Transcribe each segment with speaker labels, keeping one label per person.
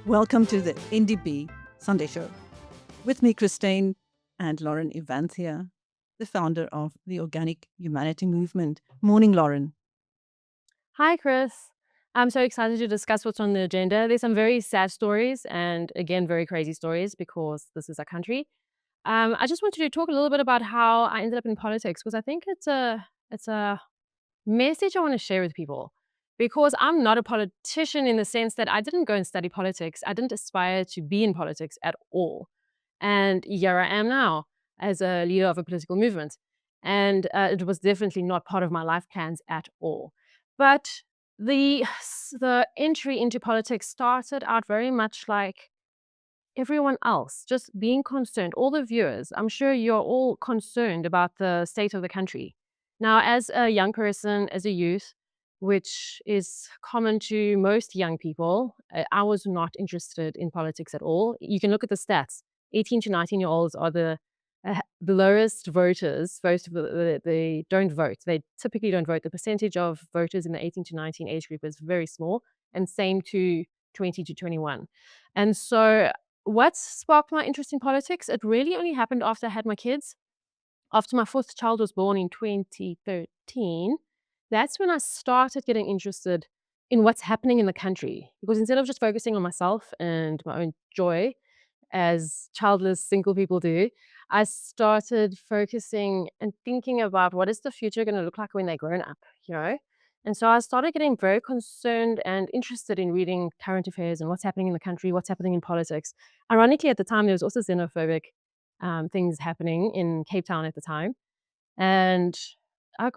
Speaker 1: Welcome to the NdB Sunday Show. With me, Chris Steyn and Lauren Evanthia, the founder of the Organic Humanity Movement. Morning, Lauren.
Speaker 2: Hi, Chris. I'm so excited to discuss what's on the agenda. There's some very sad stories and, again, very crazy stories because this is our country. I just wanted to talk a little bit about how I ended up in politics because I think it's a message I want to share with people. Because I'm not a politician in the sense that I didn't go and study politics. I didn't aspire to be in politics at all. And here I am now as a leader of a political movement. And it was definitely not part of my life plans at all. But the entry into politics started out very much like everyone else, just being concerned. All the viewers, I'm sure you're all concerned about the state of the country. Now, as a young person, as a youth, which is common to most young people, I was not interested in politics at all. You can look at the stats. 18 to 19-year-olds are the lowest voters. They don't vote. They typically don't vote. The percentage of voters in the 18 to 19 age group is very small, and same to 20 to 21. And so what sparked my interest in politics? It really only happened after I had my kids. After my fourth child was born in 2013, that's when I started getting interested in what's happening in the country. Because instead of just focusing on myself and my own joy, as childless single people do, I started focusing and thinking about what is the future going to look like when they're grown up, you know? And so I started getting very concerned and interested in reading current affairs and what's happening in the country, what's happening in politics. Ironically, at the time, there was also xenophobic things happening in Cape Town at the time. And I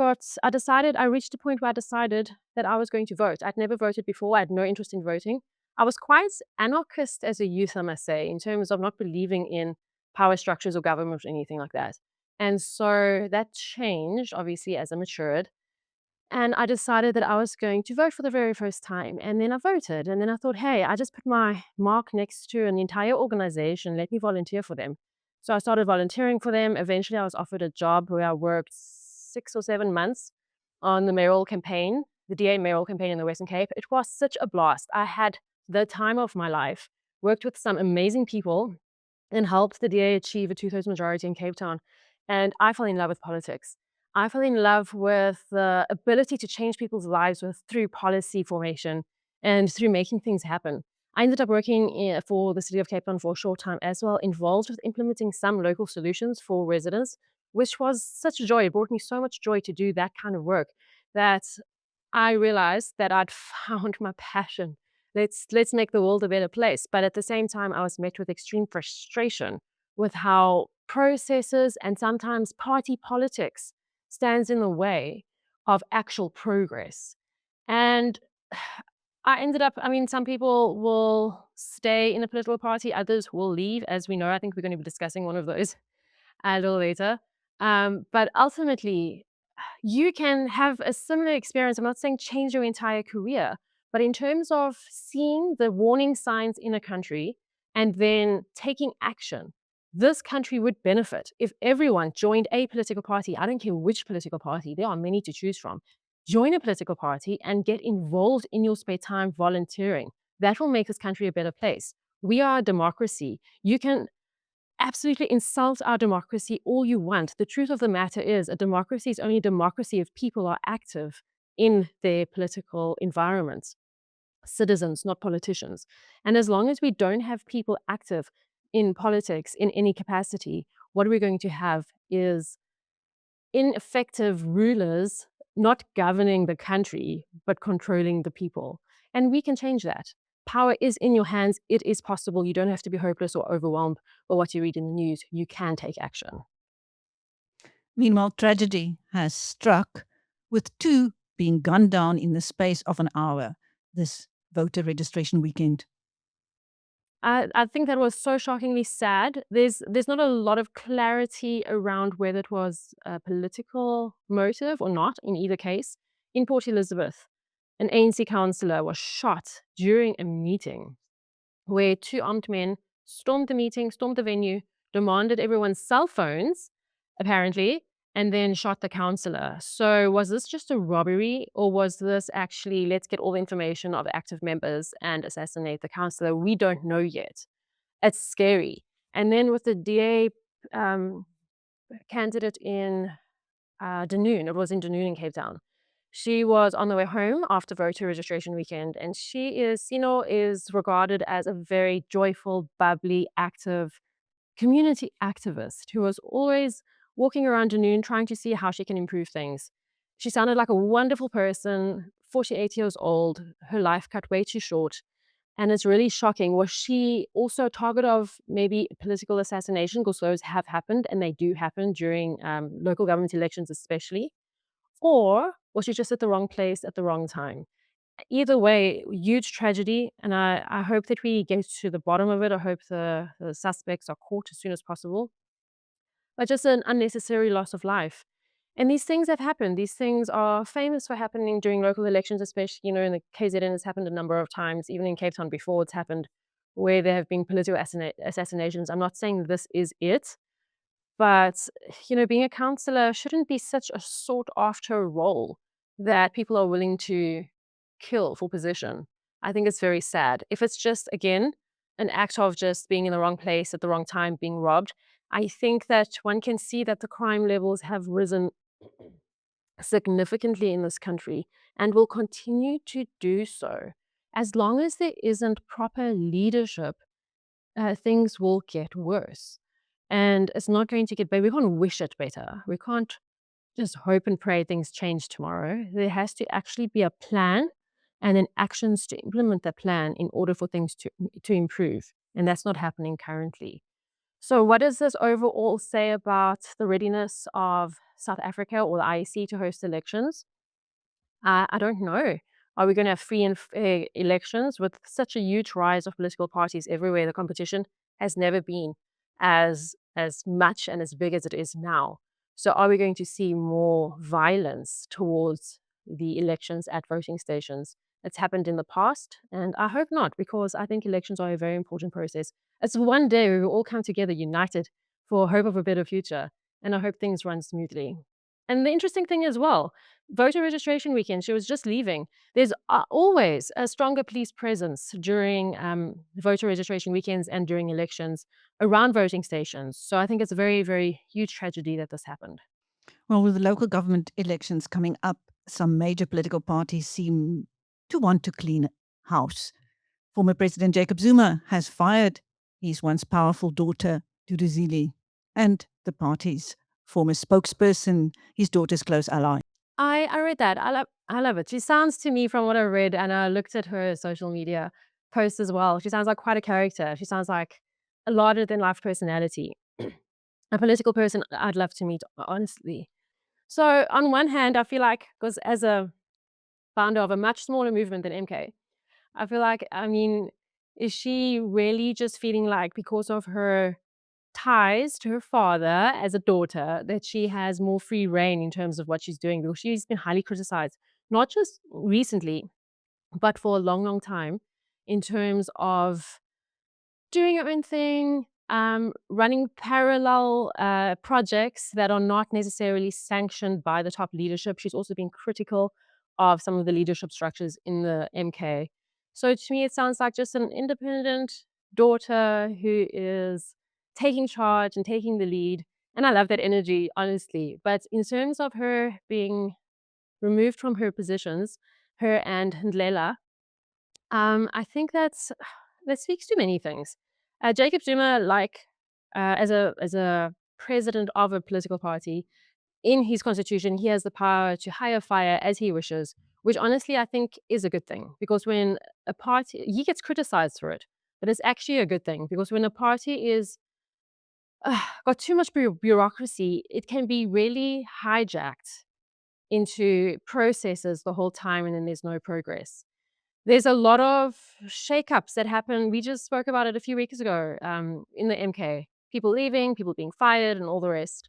Speaker 2: reached a point where I decided that I was going to vote. I'd never voted before. I had no interest in voting. I was quite anarchist as a youth, I must say, in terms of not believing in power structures or government or anything like that. And so that changed, obviously, as I matured. And I decided that I was going to vote for the very first time. And then I voted. And then I thought, hey, I just put my mark next to an entire organization. Let me volunteer for them. So I started volunteering for them. Eventually, I was offered a job where I worked 6 or 7 months on the mayoral campaign, the DA mayoral campaign in the Western Cape. It was such a blast. I had the time of my life, worked with some amazing people, and helped the DA achieve a 2/3 majority in Cape Town. And I fell in love with politics. I fell in love with the ability to change people's lives through policy formation and through making things happen. I ended up working for the city of Cape Town for a short time as well, involved with implementing some local solutions for residents, which was such a joy. It brought me so much joy to do that kind of work that I realized that I'd found my passion. Let's make the world a better place. But at the same time, I was met with extreme frustration with how processes and sometimes party politics stands in the way of actual progress. And I ended up, some people will stay in a political party, others will leave, as we know. I think we're going to be discussing one of those a little later. But ultimately, you can have a similar experience. I'm not saying change your entire career, but in terms of seeing the warning signs in a country and then taking action, this country would benefit if everyone joined a political party. I don't care which political party, there are many to choose from. Join a political party and get involved in your spare time volunteering. That will make this country a better place. We are a democracy. You can absolutely insult our democracy all you want. The truth of the matter is a democracy is only a democracy if people are active in their political environments. Citizens, not politicians. And as long as we don't have people active in politics in any capacity, what we're going to have is ineffective rulers not governing the country, but controlling the people. And we can change that. Power is in your hands. It is possible. You don't have to be hopeless or overwhelmed by what you read in the news. You can take action.
Speaker 1: Meanwhile, tragedy has struck, with 2 being gunned down in the space of an hour this voter registration weekend.
Speaker 2: I think that was so shockingly sad. There's not a lot of clarity around whether it was a political motive or not in either case. In Port Elizabeth, an ANC councillor was shot during a meeting where 2 armed men stormed the meeting, stormed the venue, demanded everyone's cell phones, apparently, and then shot the councillor. So was this just a robbery, or was this actually, let's get all the information of active members and assassinate the councillor? We don't know yet. It's scary. And then with the DA candidate in Dunoon, it was in Dunoon in Cape Town. She was on the way home after voter registration weekend, and she is regarded as a very joyful, bubbly, active community activist who was always walking around Dunoon trying to see how she can improve things. She sounded like a wonderful person, 48 years old, her life cut way too short. And it's really shocking. Was she also a target of maybe political assassination? Because those have happened, and they do happen during local government elections especially. Or was she just at the wrong place at the wrong time? Either way, huge tragedy, and I hope that we get to the bottom of it. I hope the suspects are caught as soon as possible. But just an unnecessary loss of life. And these things have happened. These things are famous for happening during local elections, especially, in the KZN it's happened a number of times, even in Cape Town before it's happened, where there have been political assassinations. I'm not saying this is it, but, being a councillor shouldn't be such a sought after role that people are willing to kill for position. I think it's very sad. If it's just, again, an act of just being in the wrong place at the wrong time, being robbed, I think that one can see that the crime levels have risen significantly in this country and will continue to do so. As long as there isn't proper leadership, things will get worse. And it's not going to get better. We can't wish it better. We can't just hope and pray things change tomorrow. There has to actually be a plan and then actions to implement the plan in order for things to improve. And that's not happening currently. So what does this overall say about the readiness of South Africa or the IEC to host elections? I don't know. Are we going to have free and fair elections? With such a huge rise of political parties everywhere, the competition has never been as much and as big as it is now. So are we going to see more violence towards the elections at voting stations? It's happened in the past, and I hope not, because I think elections are a very important process. It's one day we will all come together united for hope of a better future, and I hope things run smoothly. And the interesting thing as well, voter registration weekend, she was just leaving. There's always a stronger police presence during voter registration weekends and during elections around voting stations. So I think it's a very, very huge tragedy that this happened.
Speaker 1: Well, with the local government elections coming up, some major political parties seem to want to clean house. Former President Jacob Zuma has fired his once powerful daughter, Duduzile, and the party's former spokesperson, his daughter's close ally.
Speaker 2: I read that. I love it. She sounds to me, from what I read, and I looked at her social media posts as well, she sounds like quite a character. She sounds like a larger than life personality. A political person I'd love to meet, honestly. So on one hand, I feel like, because as a founder of a much smaller movement than MK, I feel like, is she really just feeling like, because of her ties to her father as a daughter, that she has more free reign in terms of what she's doing? Because she's been highly criticized, not just recently, but for a long, long time, in terms of doing her own thing, running parallel projects that are not necessarily sanctioned by the top leadership. She's also been critical of some of the leadership structures in the MK. So to me, it sounds like just an independent daughter who is taking charge and taking the lead. And I love that energy, honestly. But in terms of her being removed from her positions, her and Ndlela, I think that speaks to many things. Jacob Zuma, as a president of a political party, in his constitution, he has the power to hire, fire as he wishes, which honestly I think is a good thing, because when a party, he gets criticized for it, but it's actually a good thing, because when a party is got too much bureaucracy, it can be really hijacked into processes the whole time, and then there's no progress. There's a lot of shakeups that happen. We just spoke about it a few weeks ago in the MK. People leaving, people being fired, and all the rest.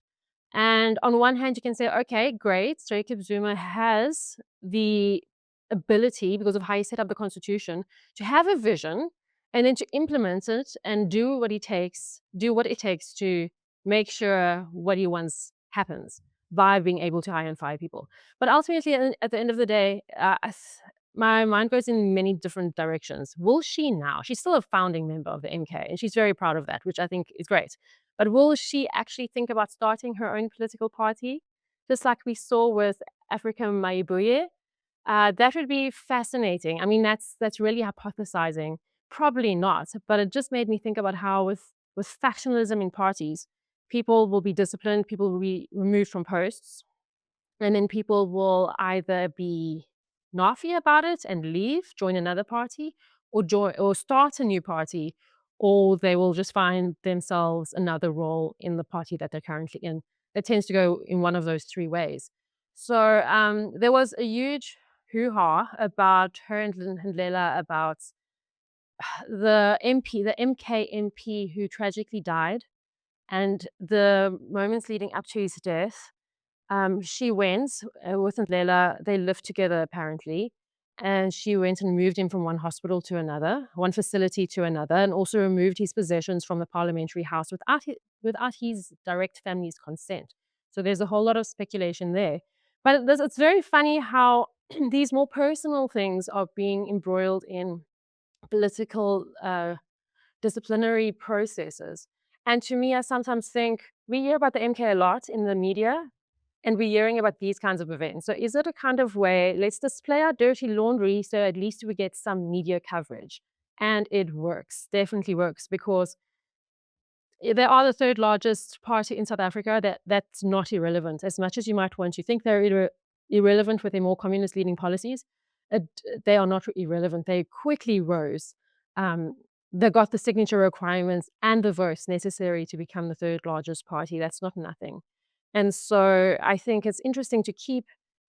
Speaker 2: And on one hand, you can say, okay, great. Jacob Zuma has the ability, because of how he set up the constitution, to have a vision and then to implement it and do what it takes to make sure what he wants happens. by being able to hire and fire people. But ultimately, at the end of the day, my mind goes in many different directions. Will she now? She's still a founding member of the MK, and she's very proud of that, which I think is great. But will she actually think about starting her own political party, just like we saw with Africa Mayibuye? That would be fascinating. I mean, that's really hypothesizing. Probably not, but it just made me think about how with factionalism in parties, people will be disciplined, people will be removed from posts, and then people will either be naughty about it and leave, join another party, or join or start a new party, or they will just find themselves another role in the party that they're currently in. It tends to go in one of those three ways. So there was a huge hoo-ha about her and Ndlela about the MP, the MK MP who tragically died, and the moments leading up to his death. She went with Ndlela. They lived together apparently, and she went and moved him from one hospital to another, one facility to another, and also removed his possessions from the parliamentary house without his direct family's consent. So there's a whole lot of speculation there. But it's very funny how these more personal things are being embroiled in political disciplinary processes. And to me, I sometimes think we hear about the MK a lot in the media, and we're hearing about these kinds of events. So is it a kind of way, let's display our dirty laundry so at least we get some media coverage? And it works, definitely works, because they are the third largest party in South Africa. That's not irrelevant. As much as you might want to think they're irrelevant with their more communist leading policies, it, they are not irrelevant. They quickly rose. Um, they got the signature requirements and the votes necessary to become the third largest party. That's not nothing. And so I think it's interesting to keep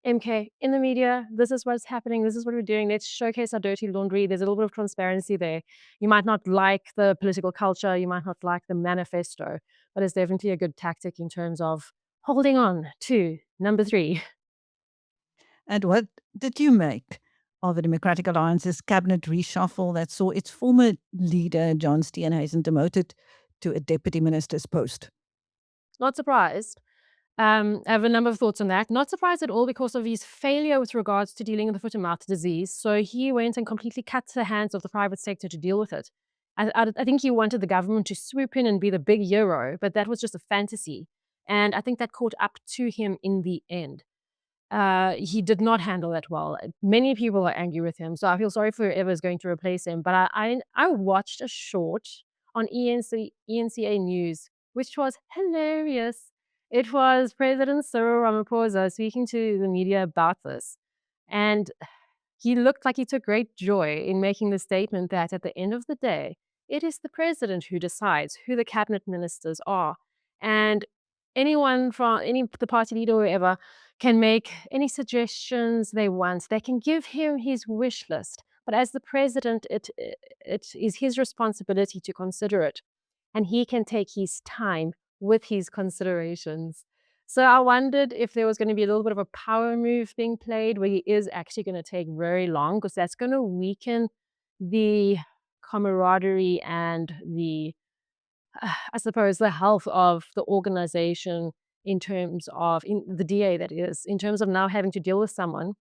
Speaker 2: MK in the media. This is what's happening. This is what we're doing. Let's showcase our dirty laundry. There's a little bit of transparency there. You might not like the political culture, you might not like the manifesto, but it's definitely a good tactic in terms of holding on to number 3.
Speaker 1: And what did you make of the Democratic Alliance's cabinet reshuffle that saw its former leader, John Steenhuisen, demoted to a deputy minister's post?
Speaker 2: Not surprised. I have a number of thoughts on that. Not surprised at all because of his failure with regards to dealing with the foot and mouth disease. So he went and completely cut the hands of the private sector to deal with it. I think he wanted the government to swoop in and be the big hero, but that was just a fantasy. And I think that caught up to him in the end. He did not handle that well. Many people are angry with him, so I feel sorry for whoever is going to replace him. But I watched a short on ENCA News, which was hilarious. It was President Cyril Ramaphosa speaking to the media about this, and he looked like he took great joy in making the statement that at the end of the day, it is the president who decides who the cabinet ministers are, and anyone from the party leader or whoever can make any suggestions they want. They can give him his wish list. But as the president, it is his responsibility to consider it. And he can take his time with his considerations. So I wondered if there was going to be a little bit of a power move being played where he is actually going to take very long, because that's going to weaken the camaraderie and the I suppose, the health of the organization in terms of the DA, that is, in terms of now having to deal with someone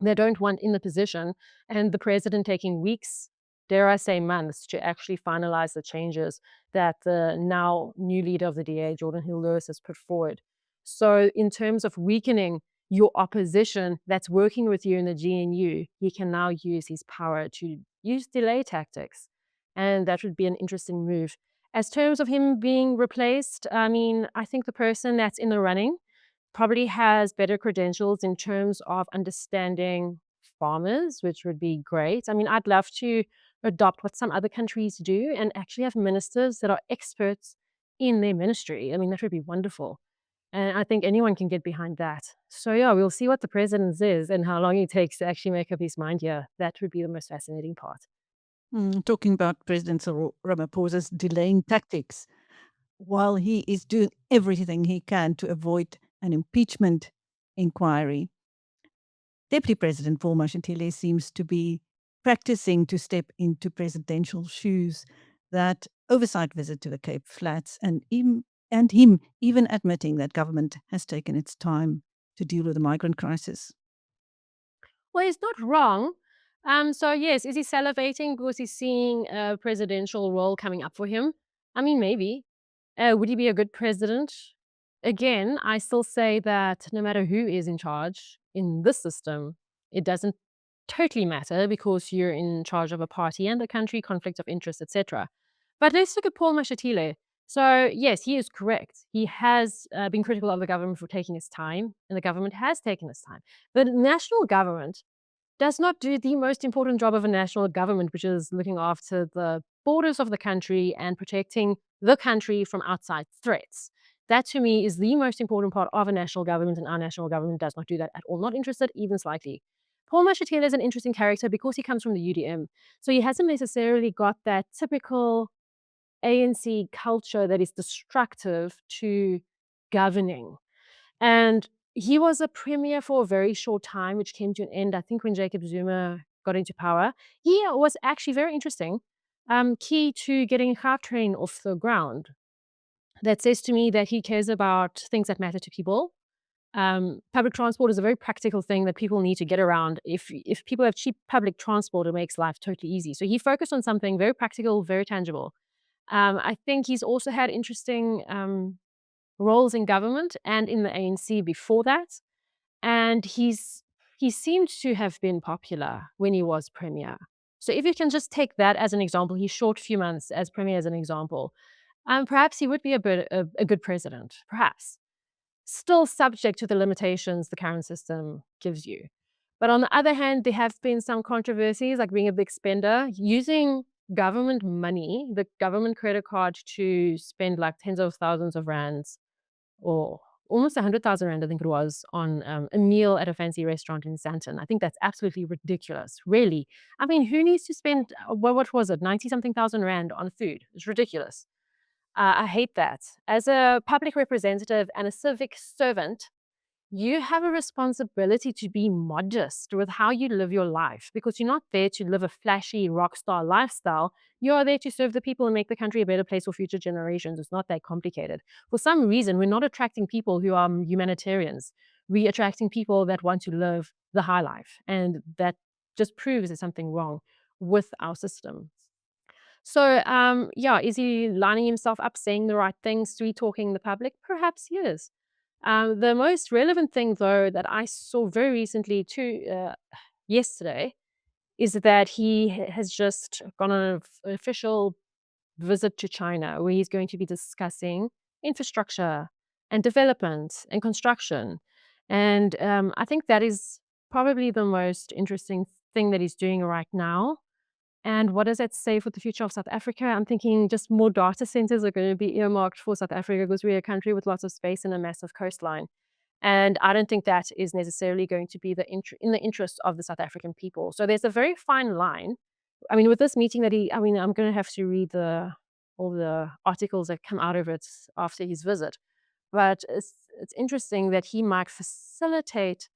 Speaker 2: they don't want in the position, and the president taking weeks, dare I say months, to actually finalize the changes that the now new leader of the DA, Jordan Hill-Lewis, has put forward. So in terms of weakening your opposition that's working with you in the GNU, he can now use his power to use delay tactics. And that would be an interesting move. As terms of him being replaced, I mean, I think the person that's in the running probably has better credentials in terms of understanding farmers, which would be great. I mean, I'd love to adopt what some other countries do and actually have ministers that are experts in their ministry. I mean, that would be wonderful. And I think anyone can get behind that. So yeah, we'll see what the president is and how long it takes to actually make up his mind. Yeah, that would be the most fascinating part.
Speaker 1: Talking about President Cyril Ramaphosa's delaying tactics, while he is doing everything he can to avoid an impeachment inquiry, Deputy President Paul Mashatile seems to be practicing to step into presidential shoes. That oversight visit to the Cape Flats and and him even admitting that government has taken its time to deal with the migrant crisis.
Speaker 2: Well, he's not wrong. So yes, is he salivating because he's seeing a presidential role coming up for him? I mean, maybe. Would he be a good president? Again, I still say that no matter who is in charge in this system, it doesn't totally matter because you're in charge of a party and the country, conflict of interest, etc. But let's look at Paul Mashatile. So yes, he is correct. He has been critical of the government for taking his time, and the government has taken its time. The national government does not do the most important job of a national government, which is looking after the borders of the country and protecting the country from outside threats. That to me is the most important part of a national government, and our national government does not do that at all. Not interested, even slightly. Paul Mashatile is an interesting character because he comes from the UDM. So he hasn't necessarily got that typical ANC culture that is destructive to governing. And he was a premier for a very short time, which came to an end, I think, when Jacob Zuma got into power. He was actually very interesting, key to getting Gautrain off the ground. That says to me that he cares about things that matter to people. Public transport is a very practical thing that people need to get around. If people have cheap public transport, it makes life totally easy. So he focused on something very practical, very tangible. I think he's also had interesting roles in government and in the ANC before that. And he seemed to have been popular when he was premier. So if you can just take that as an example, his short few months as premier as an example, perhaps he would be a good president, perhaps. Still subject to the limitations the current system gives you. But on the other hand, there have been some controversies, like being a big spender, using government money, the government credit card, to spend like tens of thousands of rands or almost 100,000 rand, I think it was, on a meal at a fancy restaurant in Sandton. I think that's absolutely ridiculous, really. I mean, who needs to spend, what was it, 90 something thousand rand on food? It's ridiculous. I hate that. As a public representative and a civic servant, you have a responsibility to be modest with how you live your life, because you're not there to live a flashy rock star lifestyle. You are there to serve the people and make the country a better place for future generations. It's not that complicated. For some reason, we're not attracting people who are humanitarians. We're attracting people that want to live the high life. And that just proves there's something wrong with our system. So, yeah, is he lining himself up, saying the right things, sweet talking the public? Perhaps he is. The most relevant thing, though, that I saw very recently, too, yesterday, is that he has just gone on an official visit to China, where he's going to be discussing infrastructure and development and construction. And I think that is probably the most interesting thing that he's doing right now. And what does that say for the future of South Africa? I'm thinking just more data centers are going to be earmarked for South Africa because we're a country with lots of space and a massive coastline. And I don't think that is necessarily going to be in the interest of the South African people. So there's a very fine line. I mean, with this meeting I'm going to have to read all the articles that come out of it after his visit. But it's interesting that he might facilitate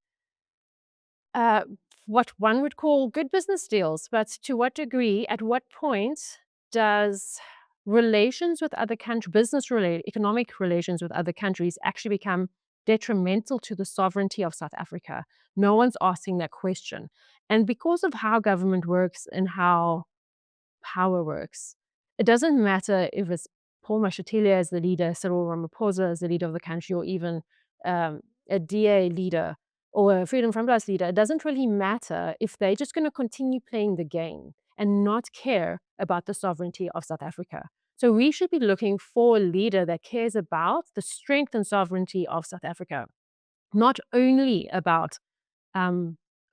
Speaker 2: uh, what one would call good business deals. But to what degree, at what point does relations with other countries, economic relations with other countries actually become detrimental to the sovereignty of South Africa? No one's asking that question. And because of how government works and how power works, it doesn't matter if it's Paul Mashatile as the leader, Cyril Ramaphosa as the leader of the country, or even a DA leader or a Freedom Front Plus leader. It doesn't really matter if they're just going to continue playing the game and not care about the sovereignty of South Africa. So we should be looking for a leader that cares about the strength and sovereignty of South Africa, not only about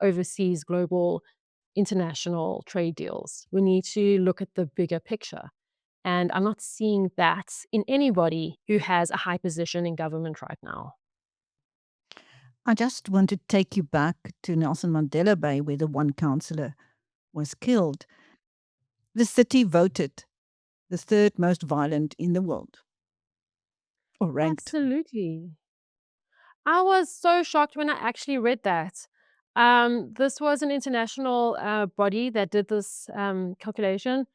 Speaker 2: overseas, global, international trade deals. We need to look at the bigger picture. And I'm not seeing that in anybody who has a high position in government right now.
Speaker 1: I just want to take you back to Nelson Mandela Bay, where the one councillor was killed. The city voted the third most violent in the world, or ranked.
Speaker 2: Absolutely. I was so shocked when I actually read that. This was an international body that did this calculation.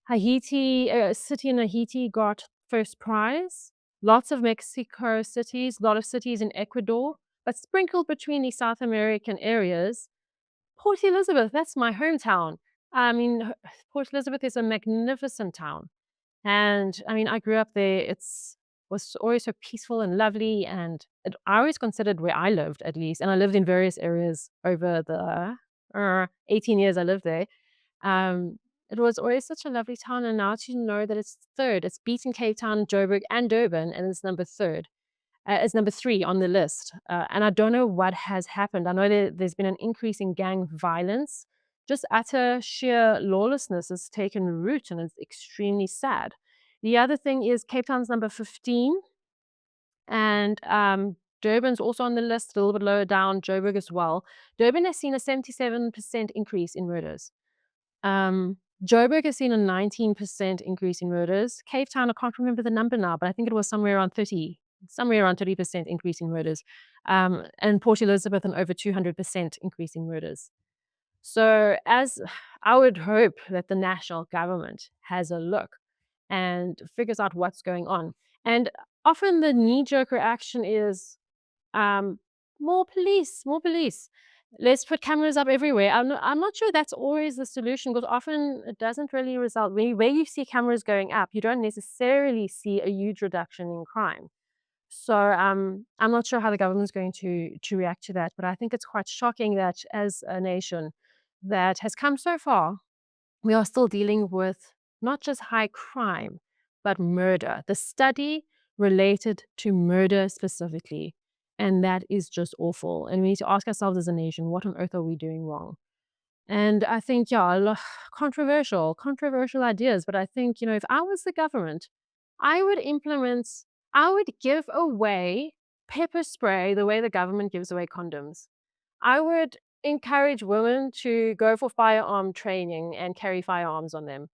Speaker 2: Haiti, a city in Haiti got first prize. lots of Mexico cities, a lot of cities in Ecuador, but sprinkled between these South American areas. Port Elizabeth, that's my hometown. I mean, Port Elizabeth is a magnificent town. And I mean, I grew up there. It's was always so peaceful and lovely. And I always considered where I lived, at least. And I lived in various areas over the 18 years I lived there. It was always such a lovely town. And now to know that it's third, it's beaten Cape Town, Joburg, and Durban, and it's number third. It's number 3 on the list. And I don't know what has happened. I know there's been an increase in gang violence. Just utter sheer lawlessness has taken root, and it's extremely sad. The other thing is Cape Town's number 15, and Durban's also on the list, a little bit lower down, Joburg as well. Durban has seen a 77% increase in murders. Joburg has seen a 19% increase in murders. Cape Town, I can't remember the number now, but I think it was somewhere around 30% increase in murders. And Port Elizabeth, an over 200% increase in murders. So as I would hope that the national government has a look and figures out what's going on. And often the knee-jerk reaction is um, more police, more police. Let's put cameras up everywhere. I'm not sure that's always the solution, because often it doesn't really result. Where you see cameras going up, you don't necessarily see a huge reduction in crime. So I'm not sure how the government's going to react to that, but I think it's quite shocking that as a nation that has come so far, we are still dealing with not just high crime, but murder. The study related to murder specifically, and that is just awful. And we need to ask ourselves as a nation, what on earth are we doing wrong? And I think, yeah, controversial ideas. But I think, if I was the government, I would implement, I would give away pepper spray the way the government gives away condoms. I would encourage women to go for firearm training and carry firearms on them.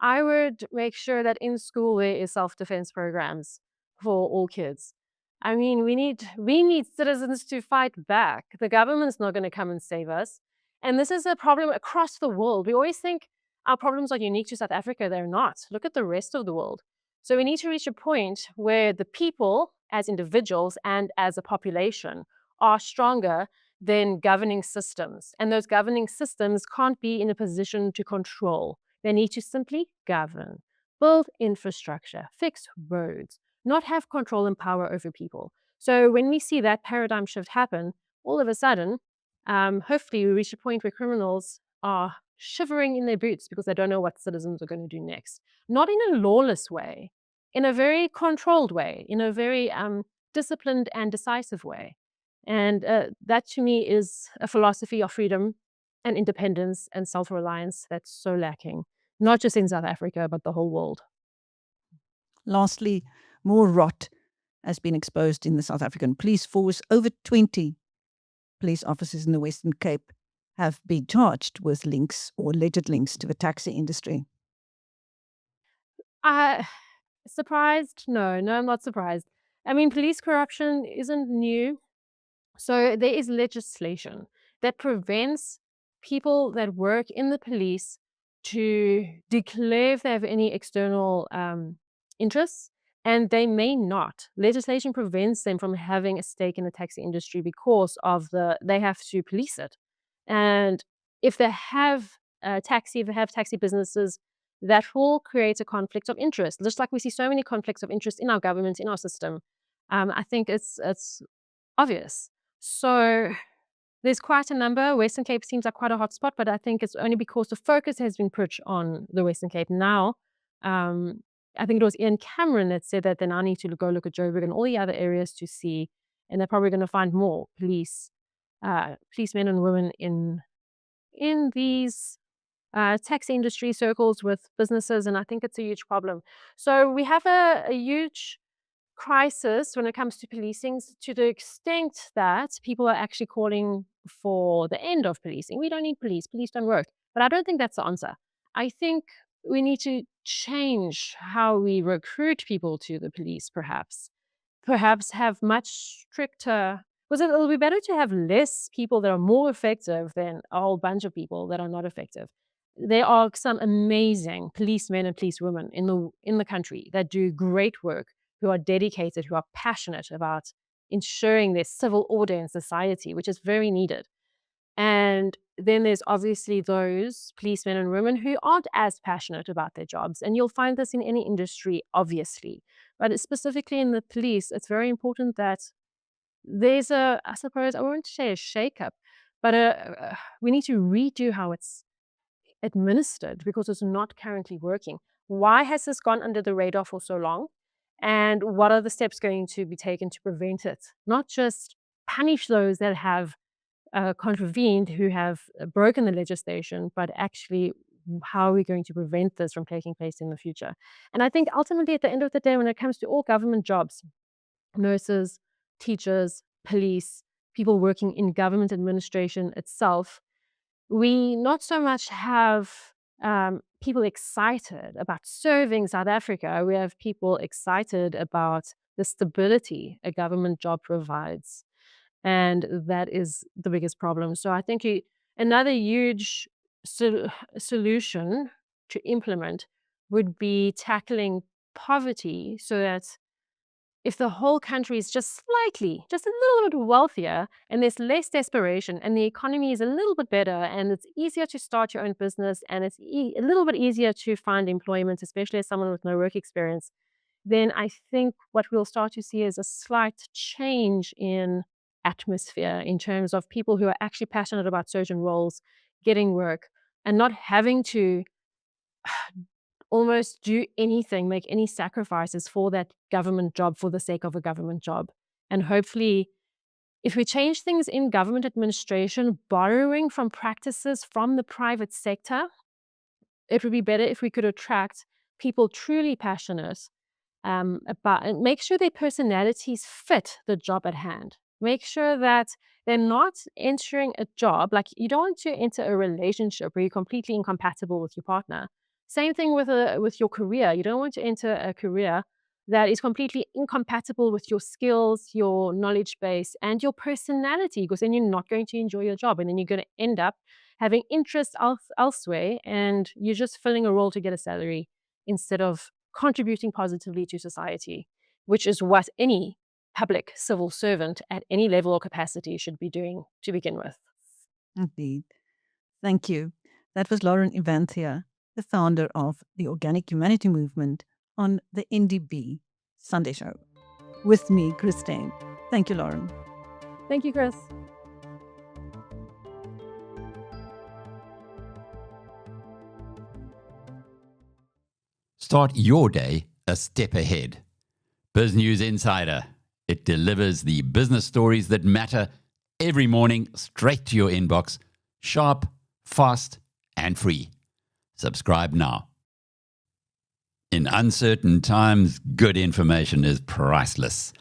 Speaker 2: I would make sure that in school there is self-defense programs for all kids. I mean, we need citizens to fight back. The government's not going to come and save us. And this is a problem across the world. We always think our problems are unique to South Africa. They're not. Look at the rest of the world. So we need to reach a point where the people, as individuals and as a population, are stronger than governing systems. And those governing systems can't be in a position to control. They need to simply govern, build infrastructure, fix roads, not have control and power over people. So when we see that paradigm shift happen, all of a sudden, hopefully we reach a point where criminals are shivering in their boots because they don't know what citizens are going to do next. Not in a lawless way, in a very controlled way, in a very disciplined and decisive way. And that to me is a philosophy of freedom and independence and self-reliance that's so lacking, not just in South Africa, but the whole world.
Speaker 1: Lastly, more rot has been exposed in the South African police force. Over 20 police officers in the Western Cape have been charged with links or alleged links to the taxi industry.
Speaker 2: Surprised? No, I'm not surprised. I mean, police corruption isn't new. So there is legislation that prevents people that work in the police to declare if they have any external interests, and they may not. Legislation prevents them from having a stake in the taxi industry because of they have to police it. And if they have taxi businesses, that will create a conflict of interest, just like we see so many conflicts of interest in our government, in our system. I think it's obvious. So there's quite a number. Western Cape seems like quite a hot spot, but I think it's only because the focus has been put on the Western Cape. Now, I think it was Ian Cameron that said that they now need to go look at Joburg and all the other areas to see, and they're probably going to find more policemen and women in these taxi industry circles with businesses, and I think it's a huge problem. So we have a huge crisis when it comes to policing, to the extent that people are actually calling for the end of policing. We don't need police don't work. But I don't think that's the answer. I think we need to change how we recruit people to the police, perhaps have much stricter, because it'll be better to have less people that are more effective than a whole bunch of people that are not effective. There are some amazing policemen and policewomen in the country that do great work, who are dedicated, who are passionate about ensuring there's civil order in society, which is very needed. And then there's obviously those policemen and women who aren't as passionate about their jobs. And you'll find this in any industry, obviously. But specifically in the police, it's very important that there's I suppose, I won't say a shake-up, but we need to redo how it's administered because it's not currently working. Why has this gone under the radar for so long? And what are the steps going to be taken to prevent it? Not just punish those that have contravened, who have broken the legislation, but actually how are we going to prevent this from taking place in the future? And I think ultimately at the end of the day, when it comes to all government jobs, nurses, teachers, police, people working in government administration itself, we not so much have people excited about serving South Africa. We have people excited about the stability a government job provides. And that is the biggest problem. So I think another huge solution to implement would be tackling poverty so that if the whole country is just slightly, just a little bit wealthier and there's less desperation and the economy is a little bit better and it's easier to start your own business and it's a little bit easier to find employment, especially as someone with no work experience, then I think what we'll start to see is a slight change in atmosphere in terms of people who are actually passionate about certain roles getting work and not having to almost do anything, make any sacrifices for that government job for the sake of a government job. And hopefully, if we change things in government administration, borrowing from practices from the private sector, it would be better if we could attract people truly passionate about, and make sure their personalities fit the job at hand. Make sure that they're not entering a job, like you don't want to enter a relationship where you're completely incompatible with your partner. Same thing with your career. You don't want to enter a career that is completely incompatible with your skills, your knowledge base, and your personality, because then you're not going to enjoy your job. And then you're going to end up having interests elsewhere, and you're just filling a role to get a salary instead of contributing positively to society, which is what any public civil servant at any level or capacity should be doing to begin with.
Speaker 1: Indeed. Thank you. That was Lauren Evanthia, the founder of the Organic Humanity Movement, on the NdB Sunday Show. With me, Chris Steyn. Thank you, Lauren.
Speaker 2: Thank you, Chris.
Speaker 3: Start your day a step ahead. Biz News Insider. It delivers the business stories that matter every morning straight to your inbox, sharp, fast, and free. Subscribe now. In uncertain times, good information is priceless.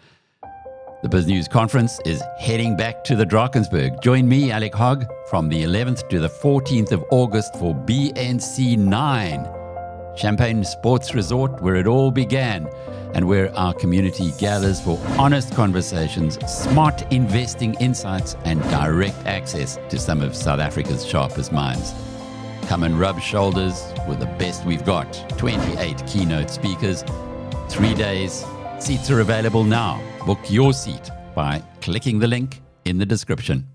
Speaker 3: The Biz News Conference is heading back to the Drakensberg. Join me, Alec Hogg, from the 11th to the 14th of August for BNC 9. Champagne Sports Resort, where it all began, and where our community gathers for honest conversations, smart investing insights, and direct access to some of South Africa's sharpest minds. Come and rub shoulders with the best we've got. 28 keynote speakers, 3 days. Seats are available now. Book your seat by clicking the link in the description.